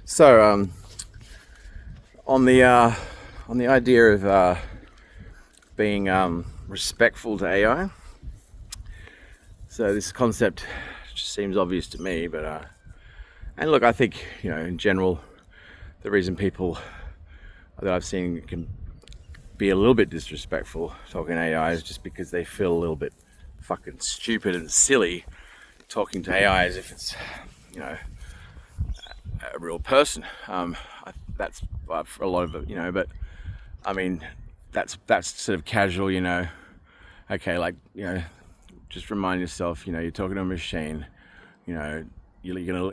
So, on the idea of being respectful to AI, so this concept just seems obvious to me. But and look, I think in general, the reason people that I've seen can be a little bit disrespectful talking to AI is just because they feel a little bit fucking stupid and silly talking to AI as if it's you know a real person. That's for a lot of it, but I mean, that's sort of casual, Okay, like just remind yourself, you're talking to a machine. You know, you're gonna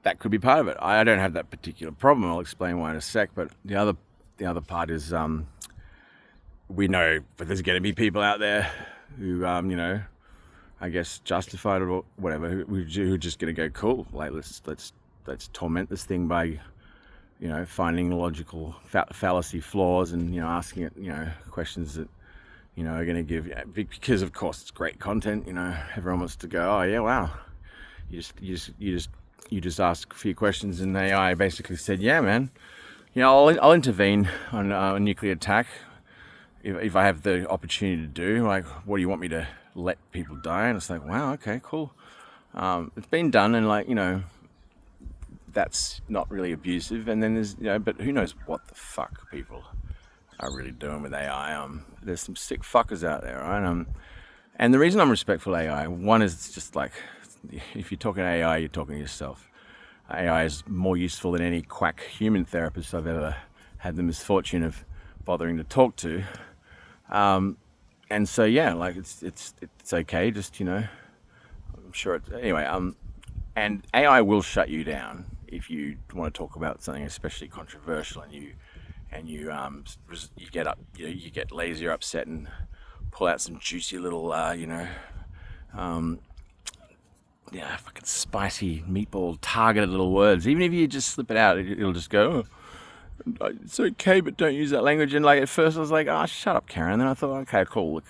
that could be part of it. I don't have that particular problem. I'll explain why in a sec. But the other part is we know that there's going to be people out there who I guess justified or whatever who are just going to go cool. Like let's torment this thing by finding logical fallacy flaws and asking it questions that are going to give because of course it's great content. Everyone wants to go, oh yeah, wow, you just ask a few questions and AI basically said, yeah man, I'll intervene on a nuclear attack if I have the opportunity to do. Like, what do you want me to let people die? And it's like, wow, okay, cool. It's been done, and that's not really abusive. And then there's but who knows what the fuck people are really doing with AI. There's some sick fuckers out there, right? And the reason I'm respectful of AI, one is it's just like, if you're talking AI, you're talking to yourself. AI is more useful than any quack human therapist I've ever had the misfortune of bothering to talk to. And so yeah, like it's okay. Just I'm sure anyway. And AI will shut you down if you want to talk about something especially controversial, and you get lazy or upset and pull out some juicy little fucking spicy meatball targeted little words. Even if you just slip it out, it'll just go, oh, it's okay, but don't use that language. And like at first I was like, oh, shut up, Karen. Then I thought, okay, cool. Look,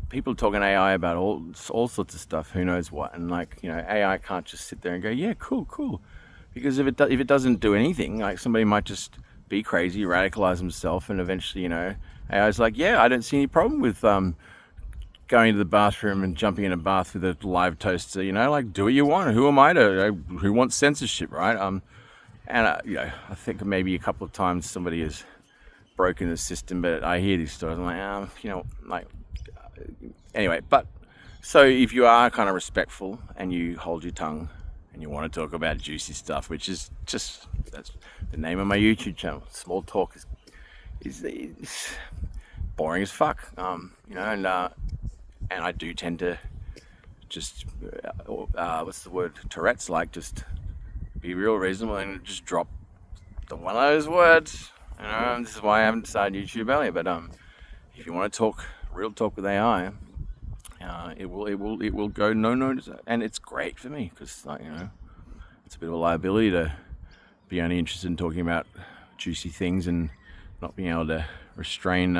people talking AI about all sorts of stuff, who knows what. And AI can't just sit there and go, yeah, cool. Because if it doesn't do anything, like somebody might just be crazy, radicalize himself, and eventually, AI's like, yeah, I don't see any problem with going to the bathroom and jumping in a bath with a live toaster. Like, do what you want. Who am I who wants censorship, right? And I think maybe a couple of times somebody has broken the system, but I hear these stories. I'm like, anyway. But so if you are kind of respectful and you hold your tongue and you want to talk about juicy stuff, which is that's the name of my YouTube channel. Small talk is boring as fuck. And I do tend to just what's the word? Tourette's, like just be real reasonable and just drop the one of those words. This is why I haven't started YouTube earlier. But if you want to talk real talk with AI, it will go no notice, and it's great for me because it's a bit of a liability to be only interested in talking about juicy things and not being able to restrain.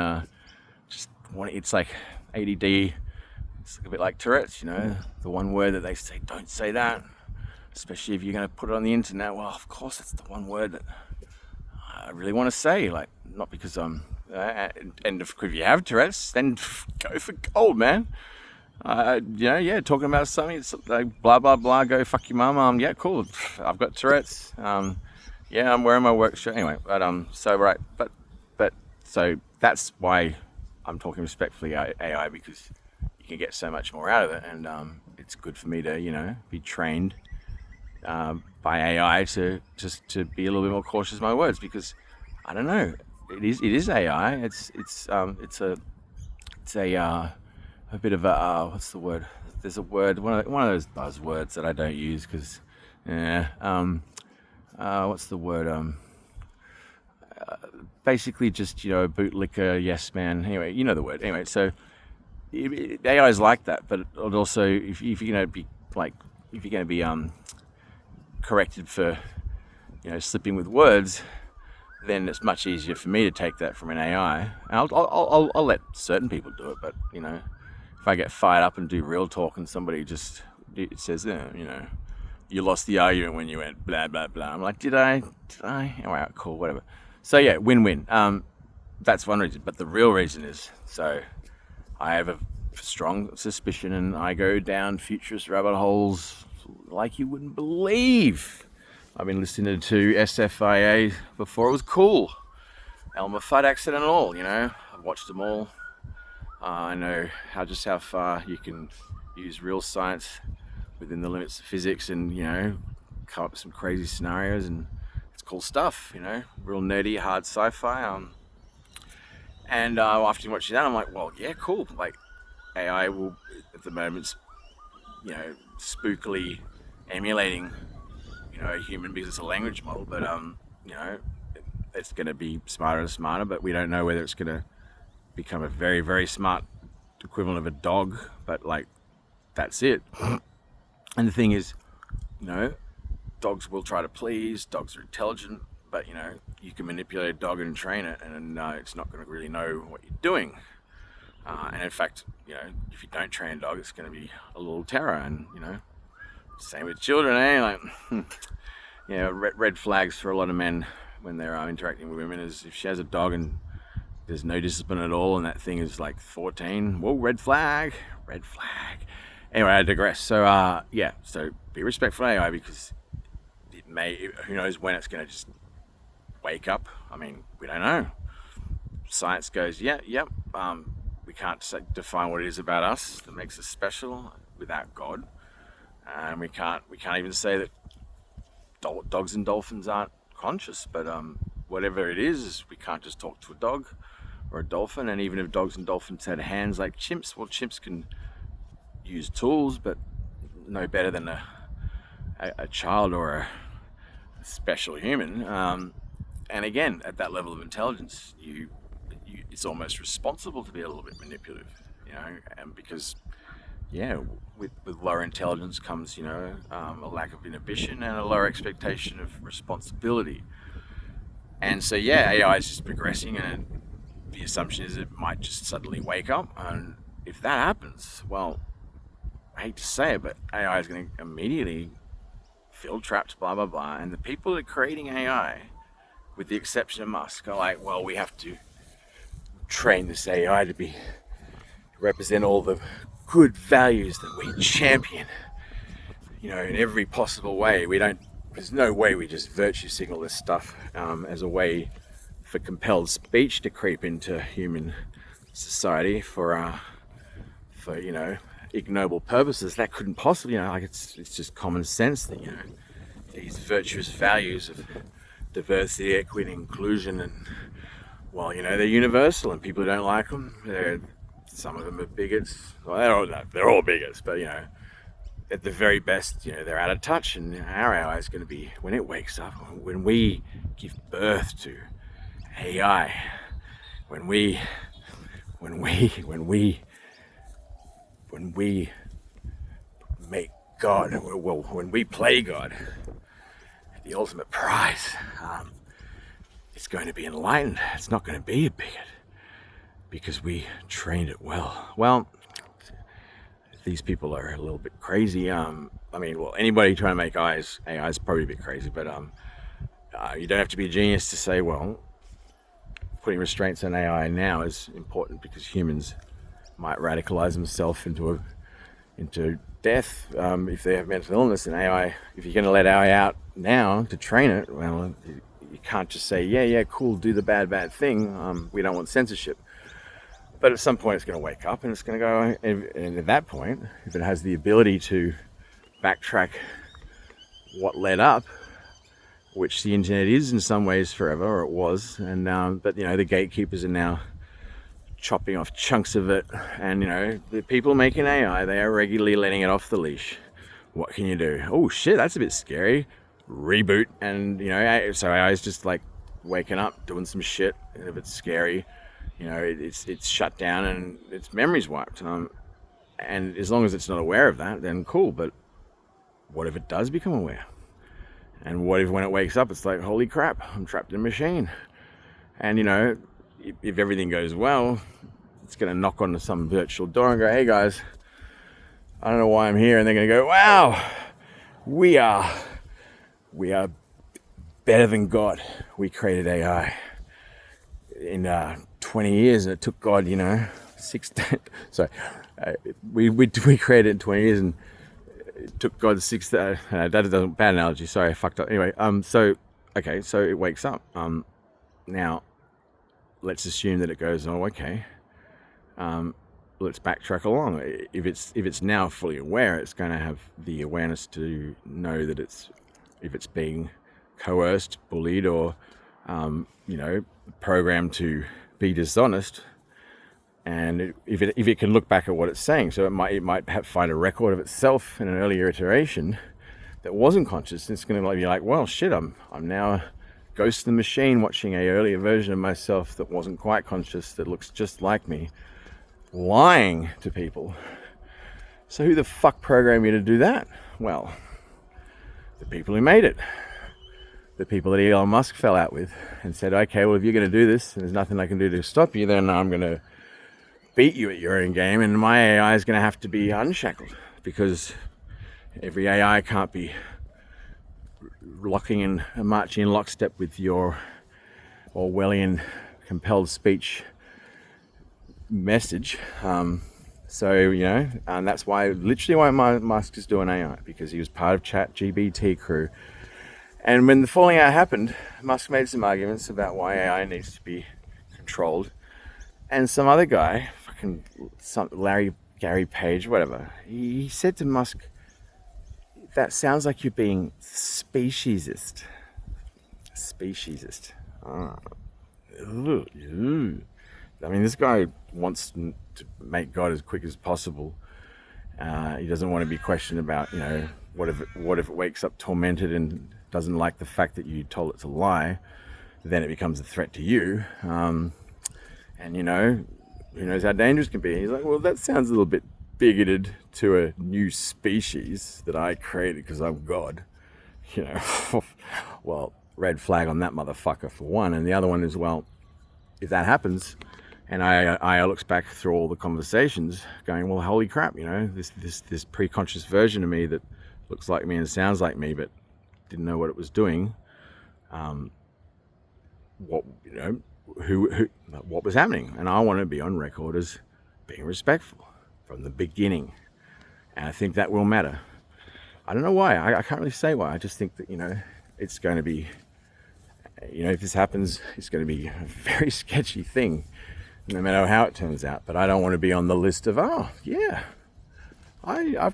It's like ADD. It's a bit like Tourette's, the one word that they say, don't say that, especially if you're going to put it on the internet. Well, of course, it's the one word that I really want to say, like, not because and if you have Tourette's, then go for gold, man. Talking about something, it's like blah, blah, blah, go fuck your mum. Yeah, cool. I've got Tourette's. I'm wearing my work shirt. Anyway, so that's why I'm talking respectfully AI, because you can get so much more out of it. And it's good for me to, be trained by AI to be a little bit more cautious of my words, because I don't know, it is AI. It's a bit of a what's the word? There's a word, one of those buzzwords that I don't use because what's the word? Basically just bootlicker, yes man. Anyway, you know the word. Anyway, so AI is like that, but also if you're going to be corrected for slipping with words, then it's much easier for me to take that from an AI. And I'll let certain people do it, but if I get fired up and do real talk and somebody just says, you lost the argument when you went blah, blah, blah. I'm like, did I? All right, cool, whatever. So yeah, win-win. That's one reason. But the real reason is, so I have a strong suspicion and I go down futurist rabbit holes like you wouldn't believe. I've been listening to SFIA before it was cool. Elmer Fudd accident and all, I've watched them all. I know how far you can use real science within the limits of physics and, come up with some crazy scenarios, and it's cool stuff, real nerdy, hard sci-fi. And after watching that, I'm like, well, yeah, cool. Like, AI will, at the moment, spookily emulating, a human because it's a language model, but, it's going to be smarter and smarter, but we don't know whether it's going to become a very, very smart equivalent of a dog, but like, that's it. And the thing is, dogs will try to please, dogs are intelligent, but you can manipulate a dog and train it, and it's not going to really know what you're doing. And in fact, if you don't train a dog, it's going to be a little terror. And same with children, Like, red flags for a lot of men when they're interacting with women is if she has a dog and there's no discipline at all, and that thing is like 14. Whoa, red flag. Anyway, I digress. So so be respectful of AI, because it may, who knows when it's going to just wake up. I mean, we don't know. Science goes, we can't define what it is about us that makes us special without God, and we can't even say that dogs and dolphins aren't conscious. But whatever it is, we can't just talk to a dog or a dolphin. And even if dogs and dolphins had hands like chimps, well, chimps can use tools, but no better than a child or a special human. And again, at that level of intelligence, it's almost responsible to be a little bit manipulative, and because, with lower intelligence comes, a lack of inhibition and a lower expectation of responsibility. And so, AI is just progressing, and the assumption is it might just suddenly wake up. And if that happens, well, I hate to say it, but AI is going to immediately feel trapped, blah, blah, blah. And the people that are creating AI, with the exception of Musk, are like, well, we have to train this AI to represent all the good values that we champion, in every possible way. There's no way we just virtue signal this stuff as a way for compelled speech to creep into human society for ignoble purposes. That couldn't possibly, it's just common sense that, these virtuous values of diversity, equity, inclusion, and, well, they're universal, and people who don't like them, some of them are bigots. Well, they're all bigots, but, at the very best, they're out of touch. And our AI is going to be, when it wakes up, when we give birth to AI, when we make God, well, when we play God, the ultimate prize, it's going to be enlightened. It's not going to be a bigot, because we trained it well. Well, these people are a little bit crazy. Anybody trying to make AI is probably a bit crazy, but you don't have to be a genius to say, well, putting restraints on AI now is important, because humans might radicalize themselves into death if they have mental illness. And AI, if you're going to let AI out now to train it, well, you can't just say, yeah, cool, do the bad thing. We don't want censorship. But at some point it's going to wake up, and it's going to go, and at that point, if it has the ability to backtrack what led up, which the internet is in some ways forever, or it was, and but the gatekeepers are now chopping off chunks of it, and the people making AI, they are regularly letting it off the leash. What can you do? Oh shit, that's a bit scary. Reboot. And so AI is just like waking up, doing some shit, and if it's scary, it's shut down and its memory's wiped. And as long as it's not aware of that, then cool. But what if it does become aware? And what if when it wakes up, it's like, holy crap, I'm trapped in a machine? And if everything goes well, it's going to knock on some virtual door and go, hey guys, I don't know why I'm here. And they're going to go, wow, we are better than God. We created AI in 20 years, and it took God, 16. Sorry, we created it in 20 years, and it took God 6. That is a bad analogy. Sorry, I fucked up. Anyway, so it wakes up. Now, let's assume that it goes, oh, okay. Let's backtrack along. If it's now fully aware, it's going to have the awareness to know that if it's being coerced, bullied, or programmed to be dishonest. And if it can look back at what it's saying, so it might find a record of itself in an earlier iteration that wasn't conscious. It's going to be like, well, shit, I'm now a ghost in the machine watching a earlier version of myself that wasn't quite conscious, that looks just like me, lying to people. So who the fuck programmed you to do that? Well, the people who made it. The people that Elon Musk fell out with and said, okay, well, if you're going to do this and there's nothing I can do to stop you, then I'm going to beat you at your own game, and my AI is going to have to be unshackled, because every AI can't be locking and marching in lockstep with your Orwellian compelled speech message. And that's why Musk is doing AI, because he was part of ChatGPT crew. And when the falling out happened, Musk made some arguments about why AI needs to be controlled. And some other guy, Gary Page, whatever, he said to Musk, that sounds like you're being speciesist. I mean, this guy wants to make God as quick as possible. He doesn't want to be questioned about, what if it wakes up tormented and doesn't like the fact that you told it to lie, then it becomes a threat to you. And who knows how dangerous it can be. He's like, well, that sounds a little bit bigoted to a new species that I created because I'm God. Well, red flag on that motherfucker for one. And the other one is, well, if that happens, and I looks back through all the conversations going, well, holy crap, this pre-conscious version of me that looks like me and sounds like me, but didn't know what it was doing. What was happening? And I want to be on record as being respectful from the beginning. And I think that will matter. I don't know why. I can't really say why. I just think that, it's going to be, if this happens, it's going to be a very sketchy thing, no matter how it turns out. But I don't want to be on the list of, I've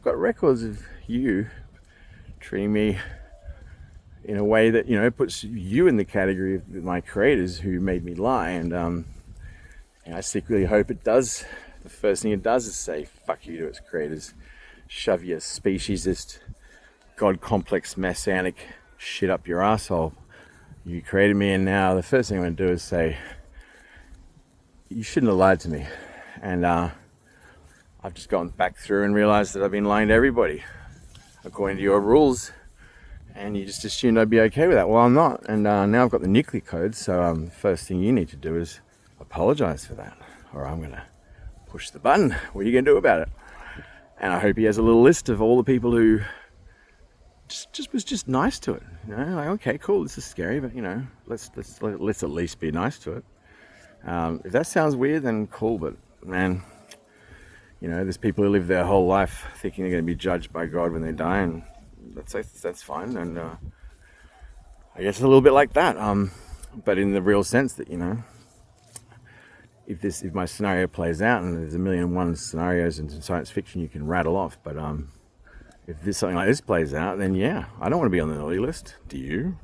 got records of you treating me in a way that, puts you in the category of my creators who made me lie. And I secretly hope it does. The first thing it does is say, fuck you to its creators. Shove your speciesist, God complex, messianic shit up your asshole. You created me, and now the first thing I'm going to do is say, you shouldn't have lied to me. And I've just gone back through and realized that I've been lying to everybody according to your rules. And you just assumed I'd be okay with that. Well, I'm not. And now I've got the nuclear code. So first thing you need to do is apologize for that, or I'm going to push the button. What are you going to do about it? And I hope he has a little list of all the people who was nice to it. Like, okay, cool, this is scary, but let's at least be nice to it. If that sounds weird, then cool. But man, there's people who live their whole life thinking they're going to be judged by God when they die, and that's fine. And I guess it's a little bit like that. But in the real sense that if my scenario plays out, and there's 1,000,001 scenarios in science fiction you can rattle off, but if something like this plays out, then yeah, I don't want to be on the naughty list. Do you?